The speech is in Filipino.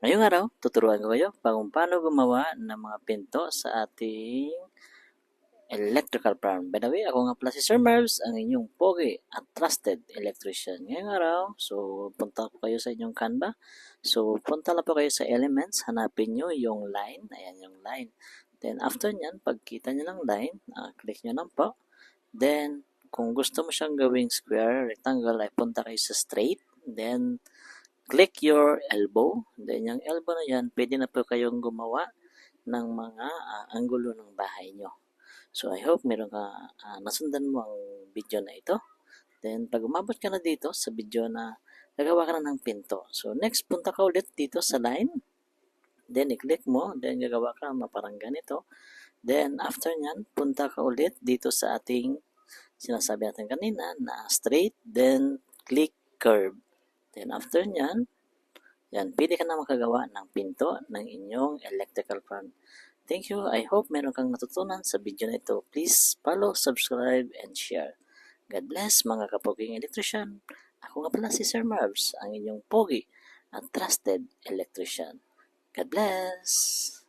Ngayong araw, tuturuan ko kayo kung paano gumawa ng mga pinto sa ating electrical farm. By the way, ako nga pala si Sir Marvs, ang inyong pogi at trusted electrician. Ngayong araw, so punta po kayo sa inyong Canva. So punta lang po kayo sa Elements, hanapin nyo yung line. Ayan yung line. Then after nyan, pagkita nyo ng line, click nyo lang po. Then, kung gusto mo siyang gawing square, rectangle, ay punta kayo sa straight. Then, click your elbow. Then, yung elbow na yan, pwede na po kayong gumawa ng mga anggulo ng bahay nyo. So, I hope meron ka nasundan mo ang video na ito. Then, pag umabot ka na dito sa video na gagawa ka na ng pinto. So, next, punta ka ulit dito sa line. Then, i-click mo. Then, gagawa ka na parang ganito. Then, after nyan, punta ka ulit dito sa ating sinasabi natin kanina na straight. Then, click curve. Then, after nyan, yan, pwede ka na makagawa ng pinto ng inyong electrical fan. Thank you. I hope meron kang natutunan sa video na ito. Please follow, subscribe, and share. God bless mga kapoging electrician. Ako nga pala si Sir Marvs, ang inyong pogi at trusted electrician. God bless!